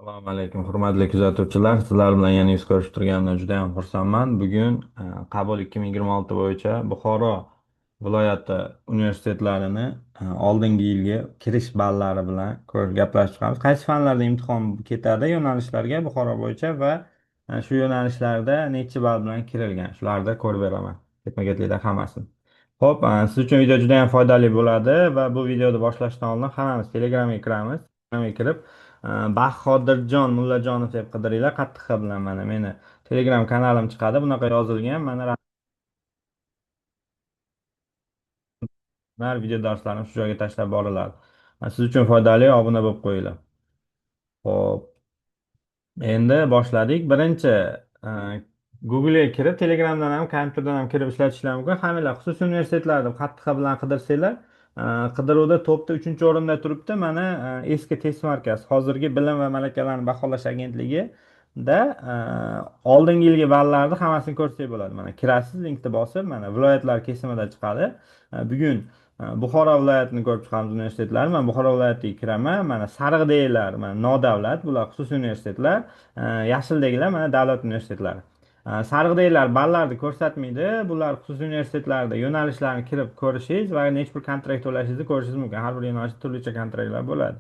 Assalomu alaykum, hurmatli kuzatuvchilar. Sizlar bilan yana yuz ko'rishib turganimdan juda ham xursandman. Bugun qabul 2026 bo'yicha Buxoro viloyati universitetlarini oldingi yilgi kirish ballari bilan gaplashib chiqamiz. Qaysi fanlarda imtihon ketadi yo'nalishlarga Buxoro bo'yicha va shu yo'nalishlarda necha ball bilan kirilgan. Shularni ko'rib beraman. Ketma-ketlikda hammasini. Ho'p, siz uchun video juda ham foydali bo'ladi va bu videoni boshlashdan oldin hammamiz Telegramga kiramiz. Telegramga kirib Bahodirjon Mullajonov deb qidiringlar. Qattiq X bilan mana meni Telegram kanalim chiqadi. Bunaqa yozilgan. Mana rasmlar, video darslarim shu joyga tashlab boriladi. Siz uchun foydali, obuna bo'lib qo'yinglar. Xo'p. Endi boshladik. Birinchi e, Google'ga kirib, Telegramdan ham, kompyuterdan ham kirib ishlatishlar mumkin. Hammalar xususiy universitetlarda qattiq bilan qidirsanglar, qidiruvda topda 3-o'rinda turibdi. Mana eski test markaz, hozirgi bilim va malakalarni baholash agentligida oldingi yilgi ballarni hammasini ko'rsak bo'ladi. Mana kirasiz, linkni bosib, mana viloyatlar kesimida chiqadi. Bugun Buxoro viloyatini ko'rib chiqamiz universitetlarni. Men Buxoro viloyatiga kiraman. Mana sariqdagilar, mana nodavlat, bular xususiy universitetlar. Yashildagilar mana davlat universitetlari. Sariqdagilar ballarni ko'rsatmaydi. Bular xususiy universitetlarda yo'nalishlarni kirib ko'rishingiz va necha pul kontrakt to'lashingizni ko'rishingiz mumkin. Har bir yo'nalishda turlicha kontraktlar bo'ladi.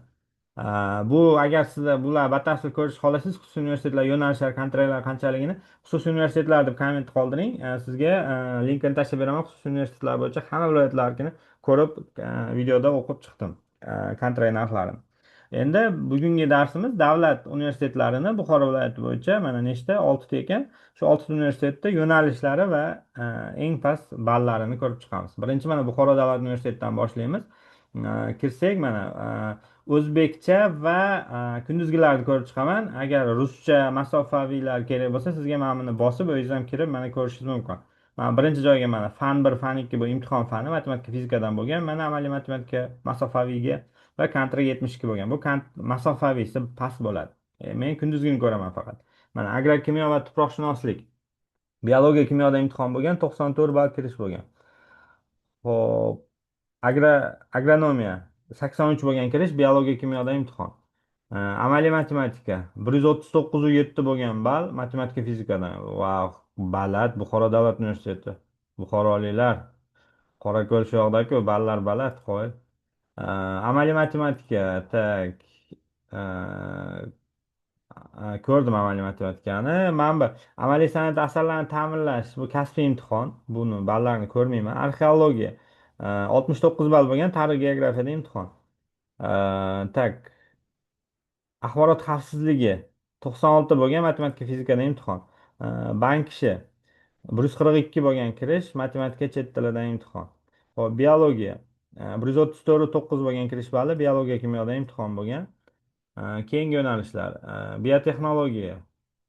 Bu agar sizlar bular batafsil ko'rish xohlasangiz, xususiy universitetlar yo'nalishlari kontraktlari qanchaligini xususiy universitetlar deb komment qoldiring. Sizga linkini tashlab beraman. Xususiy universitetlar bo'yicha hamma viloyatlarni ko'rib videoda o'qib chiqdim kontrakt narxlarini. Endi bugungi darsimiz davlat universitetlarini Buxoro viloyati bo'yicha mana nechta 6 ta ekan. Shu 6 ta universitetda yo'nalishlari va eng past ballarini ko'rib chiqamiz. Birinchi mana Buxoro davlat universitetidan boshlaymiz. Kirsak mana o'zbekcha va kunduzgilarni ko'rib chiqaman. Agar ruscha masofaviylar kerak bo'lsa, sizga mana buni bosib o'zingiz ham kirib mana ko'rishingiz mumkin. Mana birinchi joyga mana fan 1, fan 2 bu imtihon fani matematika fizikadan bo'lgan. Mana amaliy matematika masofaviyga va kontrakt 72 bo'lgan. Bu masofaviysi past bo'ladi. Men kunduzgini ko'raman faqat. Mana agrar kimyo va tuproqshunoslik, biologiya kimyoda imtihon bo'lgan, 94 ball kirish bo'lgan. Xo'p, agronomiya 83 bo'lgan kirish, biologiya kimyoda imtihon. Amaliy matematika 139,7 bo'lgan ball, matematika fizikadan. Vau, baland Buxoro davlat universiteti. Buxoroliklar, Qorako'l shu yoqda-ku, ballar baland, qo'y. Amaliy matematika, tak. Ko'rdim amaliy matematikani. Mana bu amaliy san'at asarlarini ta'minlash bu kasbiy imtihon. Buni ballarini ko'rmayman. Arxeologiya 69 ball bo'lgan, tarix geografiyada imtihon. Tak. Axborot xavfsizligi 96 bo'lgan, matematika fizikadan imtihon. Bank ishi 142 bo'lgan kirish, matematika chet tilidan imtihon. Hop, biologiya 134,9 bo'lgan kirish balli, biologiya kimyodan imtihon bo'lgan. Keyingi yo'nalishlar biotexnologiya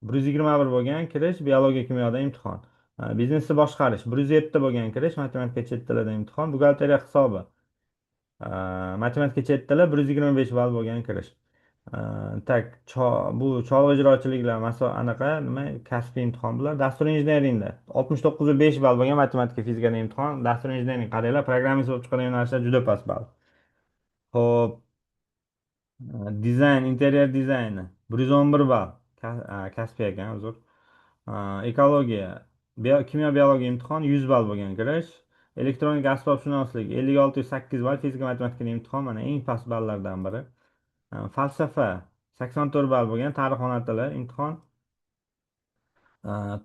121 bo'lgan kirish, biologiya kimyoda imtihon. Biznesni boshqarish 107 bo'lgan kirish, matematika chet tilida imtihon. Buxgalteriya hisobi matematika chet tili 125 ball bo'lgan kirish. Tak, bu chog'li ijrochiliklar anaqa nima kasbiy imtihon bular. Dastur injeneringda 69,5 ball bo'lgan, matematika fizikadan imtihon. Dastur injenering qaranglar, programmist bo'lib chiqadigan yo'nalishlar juda past ball. Xo'p, dizayn, interyer dizayni 111 ball. Kasbiy ekan, uzr. Ekologiya, kimyo biologiya imtihon 100 ball bo'lgan kirish. Elektronik asbobshunoslik 56,8 ball, fizika matematika imtihon, mana eng past ballardan biri. Falsafa 84 ball bo'lgan, tarix ona tili imtihon.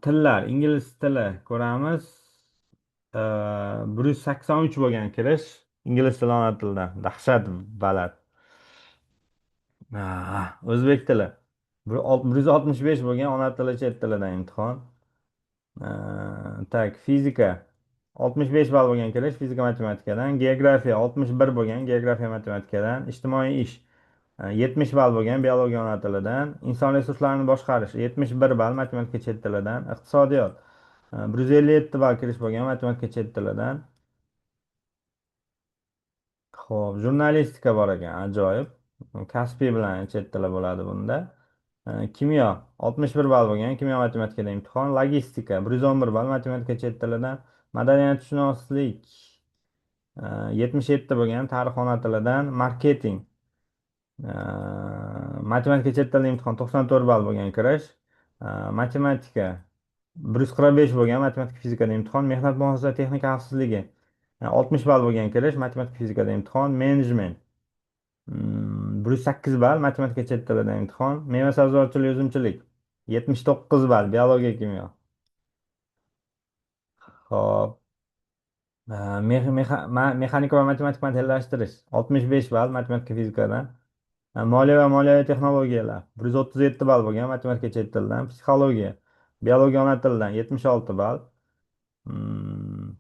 Tillar, ingliz tili ko'ramiz. 183 bo'lgan kirish, ingliz tili ona tilidan. Dahshat baland. O'zbek tili 165 bo'lgan, ona tili chet tilidan imtihon. Tak, fizika 65 ball bo'lgan kirish, fizika matematikadan. Geografiya 61 bo'lgan, geografiya matematikadan. Ijtimoiy ish 70 ball bo'lgan, biologiya ona tilidan. Inson resurslarini boshqarish 71 ball, matematika chet tilidan. Iqtisodiyot 157 ball kirish bo'lgan, matematika chet tilidan. Xo'p, jurnalistika bor ekan, ajoyib. Kasbiy bilan chet tili bo'ladi bunda. Kimyo 61 ball bo'lgan, kimyo matematikada imtihon. Logistika 111 ball, matematika chet tilidan. Madaniyatshunoslik 77 bo'lgan, tarix ona tilidan. Marketing Matematika chet tili imtihon 94 ball bo'lgan kirish. Matematika 145 bo'lgan, matematika fizikada imtihon. Mehnat muhofazasi texnika xavfsizligi 60 ball bo'lgan kirish, matematika fizikada imtihon. Menejment 108 ball, matematika chet tilida imtihon. Meva sabzavotchilik, uzumchilik 79 ball, biologiya, kimyo. Hop. Mexanika va matematik modellashtirish 65 ball, matematika fizikadan. Moliya va moliyaviy texnologiyalar 137 ball bo'lgan, matematika chet tilidan. Psixologiya, biologiya ona tilidan 76 ball. Hmm,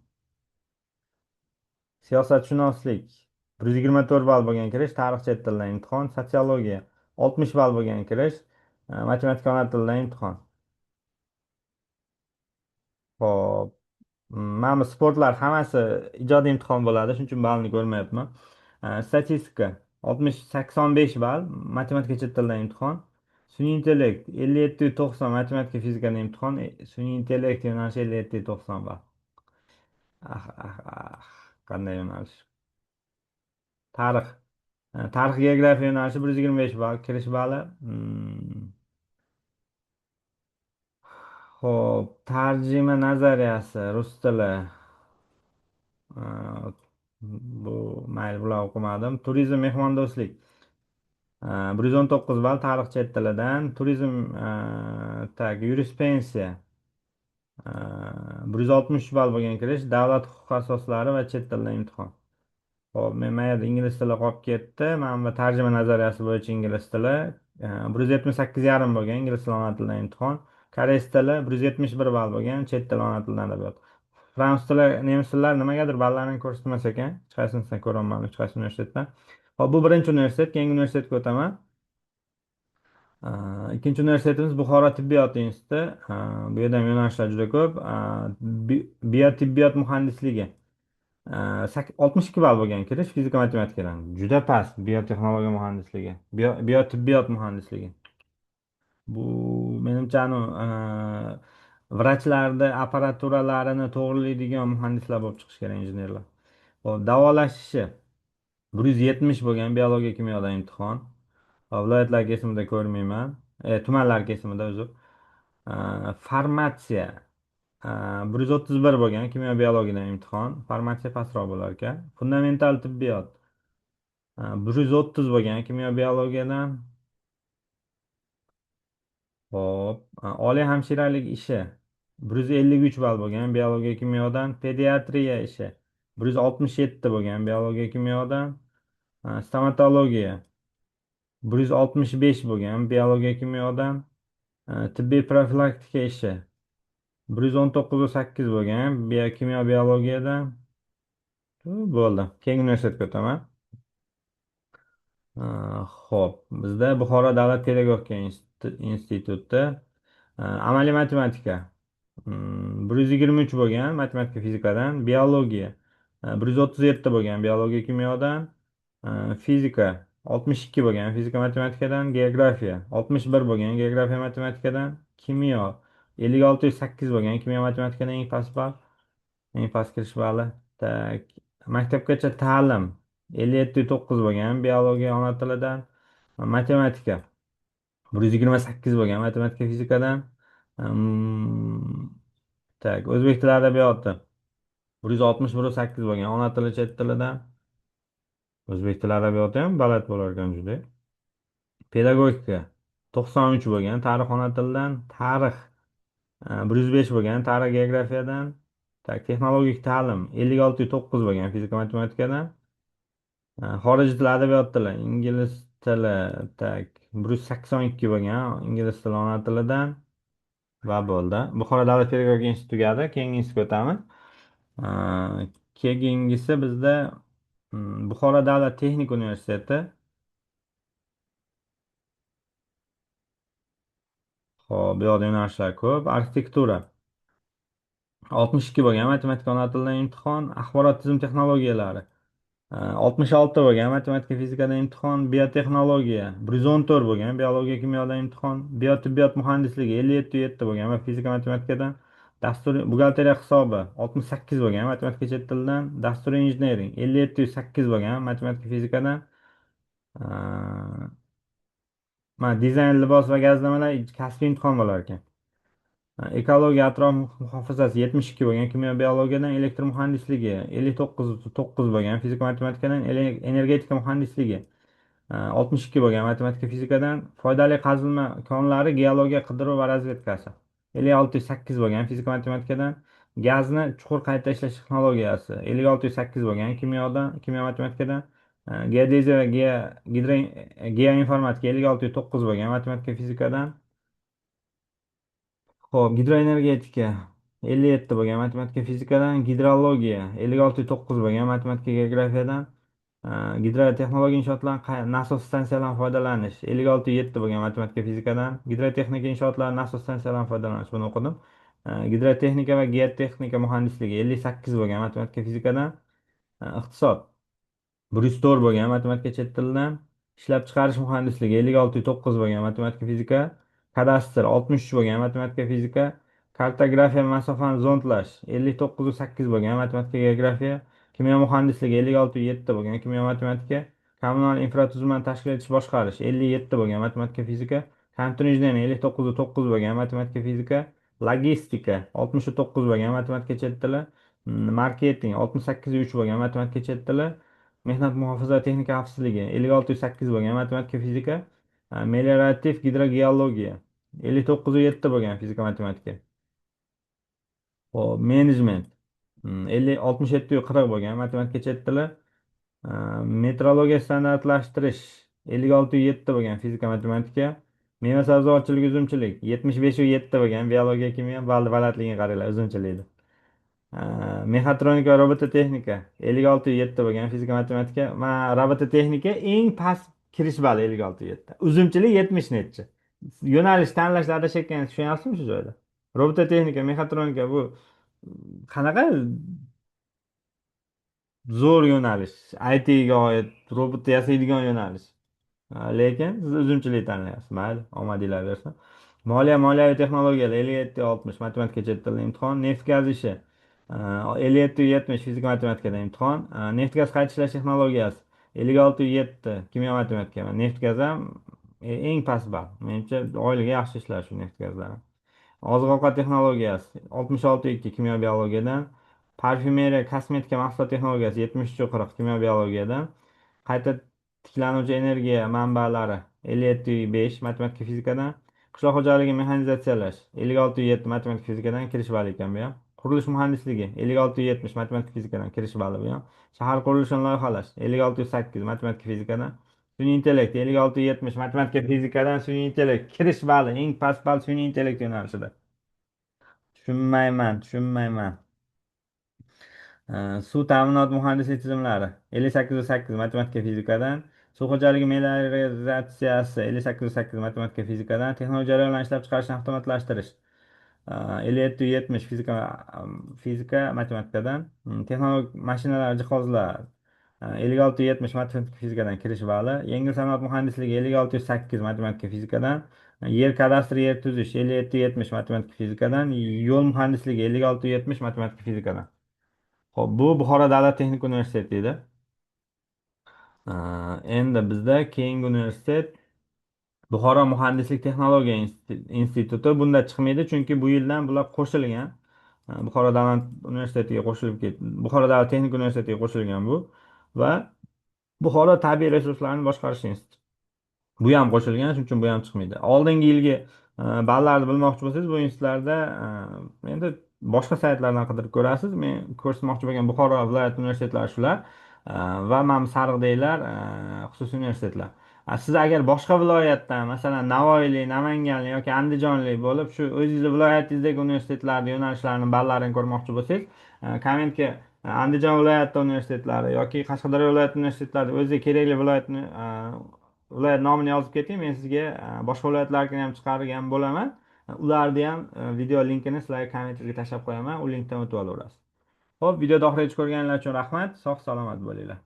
Siyosatshunoslik 124 ball bo'lgan kirish, tarix chet tilidan imtihon. Sotsiologiya 60 ball bo'lgan kirish, matematika ona tilidan imtihon. Hop. Mana bu sportlar hammasi ijodiy imtihon bo'ladi, shuning uchun ballni ko'rmayapman. Statistika 85 ball, matematika chet tilidan imtihon. Sun'iy intellekt 57-90, matematika fizikadan imtihon. Sun'iy intellekt yo'nalishi 57-90 ball. Ah, ah, ah. Qanday yo'nalish? Tarix. Tarix geografiya yo'nalishi 125 ball, kirish balli. Ho'p, tarjima nazariyasi, rus tili. Uh, Bu mayli, bular o'qimadim. Turizm, mehmondo'stlik 119 ball, tarix chet tilidan. Turizm, tak, yurisprudensiya 163 ball bo'lgan kirish, davlat huquq asoslari va chet tilida imtihon. Hop, men mana yerda ingliz tili qolib ketdi. Mana bu tarjima nazariyasi bo'yicha ingliz tili 178,5 bo'lgan, ingliz tili ona tilidan imtihon. Koreys tili 171 ball bo'lgan, chet tili ona tilidan adabiyot. Fransuz tili, nemis tillar nimagadir ballarini ko'rsatmas ekan. Hech qaysini ko'rolmadim, hech qaysi universitetdan. Hop, bu birinchi universitet. Keyingi universitetga o'taman. Ikkinchi universitetimiz Buxoro tibbiyot instituti. Bu yerda ham yo'nalishlar juda ko'p. Biotibbiyot muhandisligi 62 ball bo'lgan kirish, fizika matematikadan. Juda past biotexnologiya muhandisligi, biotibbiyot muhandisligi. Bu menimcha vrachlarda apparaturalarini to'g'rilaydigan muhandislar bo'lib chiqish kerak, injenerlar. Hop, davolashishi 170 bo'lgan, biologiya, kimyodan imtihon. Viloyatlar kesimida ko'rmayman. Tumanlar kesimida, uzr. Farmatsiya 131 bo'lgan, kimyo, biologiyadan imtihon. Farmatsiya pastroq bo'lar ekan. Fundamental tibbiyot 130 bo'lgan, kimyo, biologiyadan. Hop, oliy hamshiralik ishi 153 ball bo'lgan, biologiya, kimyodan. Pediatriya ishi 167 bo'lgan, biologiya, kimyodan. Stomatologiya 165 bo'lgan, biologiya, kimyodan. Tibbiy profilaktika ishi 119,8 bo'lgan, kimyo, biologiyadan. Bo'ldi. Keyingi universitetga o'taman. Ho'p, bizda Buxoro davlat pedagogika instituti amaliy matematika 123 bo'lgan, matematika fizikadan. Biologiya 137 bo'lgan, biologiya, kimyodan. Fizika 62 bo'lgan, fizika matematikadan. Geografiya 61 bo'lgan, geografiya matematikadan. Kimyo 56,8 bo'lgan, kimyo matematikadan eng past ball, eng past kirish balli. Tak, maktabgacha ta'lim 57,9 bo'lgan, biologiya ona tilidan. Matematika 128 bo'lgan, matematika fizikadan. Hmm, Tak, o'zbek tili adabiyoti 160-108 bo'lgan, ona tili chet tilidan. O'zbek tili adabiyoti ham baland bo'lar ekan juda. Pedagogika 93 bo'lgan, tarix ona tilidan. Tarix 105 bo'lgan, tarix geografiyadan. Tak, texnologik ta'lim 56,9 bo'lgan, fizika matematikadan. Xorijiy til, adabiyot tili, ingliz tili, tak, 182 bo'lgan, ingliz tili ona tilidan. Va bo'ldi. Buxoro davlat pedagogika instituti tugadi. Keyingi institutga o'tamiz. Keyingisi bizda Buxoro davlat texnika universiteti. Ho'p, bu yoqda yo'nalishlar ko'p. Arxitektura 62 bo'lgan, matematika ona tilidan imtihon. Axborot tizim texnologiyalari 66 bo'lgan, matematika fizikadan imtihon. Biotexnologiya 114 bo'lgan, biologiya, kimyodan imtihon. Biotibbiyot muhandisligi 57,7 bo'lgan va fizika matematikadan. Dasturiy buxgalteriya hisobi 68 bo'lgan, matematika chet tilidan. Dasturiy injiniring 57,8 bo'lgan, matematika fizikadan. mana dizayn, libos va gazlamalar kasbiy imtihon bo'lar ekan. Ekologiya, atrof muhofazasi 72 bo'lgan, kimyo biologiyadan elektr muhandisligi 59 bo'lgan, fizika matematikadan energetika muhandisligi 62 bo'lgan, matematika fizikadan foydali qazilma konlari geologiya qidiruv va razvedkasi 56,8 bo'lgan, fizika matematikadan gazni chuqur qayta ishlash texnologiyasi 56,8 bo'lgan, kimyo matematikadan geodeziya va geoinformatika 56,9 bo'lgan, matematika fizikadan ho'p, gidroenergetika 57 bo'lgan, matematika fizikadan gidrologiya 56,9 bo'lgan, matematika geografiyadan gidrotexnologiya inshootlar nasos stansiyalardan foydalanish 56,7 bo'lgan, matematika fizikadan gidrotexnika inshootlar nasos stansiyalardan foydalanish buni o'qidim. Gidrotexnika va geotexnika muhandisligi 58 bo'lgan, matematika fizikadan iqtisod 104 bo'lgan, matematika chet tilidan ishlab chiqarish muhandisligi 56,9 bo'lgan, matematika fizika kadastr 63 bo'lgan, matematika fizika kartografiya va masofani zondlash 59,8 bo'lgan, matematika geografiya kimyo muhandisligi 56,7 bo'lgan, kimyo matematika kommunal infratuzilmani tashkil etish boshqarish 57 bo'lgan, matematika fizika kompyuter injeneriyasi 59,9 bo'lgan, matematika fizika logistika 69 bo'lgan, matematika chet tili marketing 68,3 bo'lgan, matematika chet tili mehnat muhofaza texnika xavfsizligi 56,8 bo'lgan, matematika fizika meliorativ gidrogeologiya 59,7 bo'lgan, fizika matematika hop menejment 67,40 bo'lgan, matematika chet tili metrologiya standartlashtirish 56,7 bo'lgan, fizika matematika meva sabzavotchilik uzumchilik 75,7 bo'lgan, biologiya kimyo balandligiga qaranglar uzumchilikni mexatronika va robototexnika 56,7 bo'lgan, fizika matematika robototexnika eng past kirish balli 56,7, uzumchilik 70 nechi. Yo'nalish tanlashda adashayotganingizni tushunyapsizmi shu joyda? Robototexnika, mexatronika bu qanaqa zo'r yo'nalish, ITga oid robot yasaydigan yo'nalish. Lekin siz uzumchilik tanlayapsiz. Mayli, omadinglar bersin. Moliyaviy texnologiyalar 57,60, matematika chet tili imtihon, neft gaz ishi 57,70, fizika matematikada imtihon, neft gaz qayta ishlash texnologiyasi 56,7, kimyo matematika. Neft gaz ham eng past ball. Menimcha oilaga yaxshi ishlar shu neft gazlar. Oziq-ovqat texnologiyasi 66,2, kimyo biologiyadan, parfyumeriya kosmetika mahsulot texnologiyasi 73,40, kimyo biologiyadan, qayta tiklanuvchi energiya manbalari 57,5, matematika fizikadan, qishloq xo'jaligi mexanizatsiyalash 56,7, matematika fizikadan kirish balli ekan bu ham. Qurilish muhandisligi 56,70, matematika fizikadan kirish balli bu ham. Shahar qurilishini loyihalash 56,8, matematika fizikadan. Sun'iy intellekt 56,70, matematika fizikadan sun'iy intellekt kirish balli eng past ball sun'iy intellekt yo'nalishida. Tushunmayman. Suv ta'minot muhandisligi tizimlari 58,8, matematika fizikadan, suv xo'jaligi meliorizatsiyasi 58,8, matematika fizikadan, texnologik jarayonlarni ishlab chiqarishni avtomatlashtirish 57,70, fizika matematikadan, texnologik mashinalar jihozlar 56,70, matematika fizikadan kirish balli, yengil sanoat muhandisligi 56,8, matematika fizikadan, yer kadastri yer tuzish 57,70, matematika fizikadan, yo'l muhandisligi 56,70, matematika fizikadan. Ho'p, bu Buxoro davlat texnika universiteti edi. Endi bizda keyingi universitet Buxoro muhandislik texnologiya instituti. Bunda chiqmaydi, chunki bu yildan bular qo'shilgan. Buxoro davlat universitetiga qo'shilib ketdi. Buxoro davlat texnika universitetiga qo'shilgan bu va Buxoro tabiiy resurslarni boshqarish instituti. Bu ham qo'shilgan, shuning uchun bu ham chiqmaydi. Oldingi yilgi ballarni bilmoqchi bo'lsangiz, bu institutlarda endi boshqa saytlardan qidirib ko'rasiz. Men ko'rsatmoqchi bo'lgan Buxoro viloyat universitetlari shular va mana Sariqdaylar xususiy universitetlar. Siz agar boshqa viloyatdan, masalan, Navoiylik, Namanganlik yoki Andijonlik bo'lib, shu o'zingizni viloyatingizdagi universitetlarni yo'nalishlarini ballarini ko'rmoqchi bo'lsangiz, kommentga Andijon viloyati universitetlari yoki Qashqadaryo viloyati universitetlari o'ziga kerakli viloyat nomini yozib keting, men sizga boshqa viloyatlarni ham chiqargan bo'laman. Ularni ham video linkini sizlarga kommentimga tashlab qo'yaman, u linkdan o'tib olaverasiz. Xo'p, videoni oxirigacha ko'rganlar uchun rahmat. Sog' salomat bo'linglar.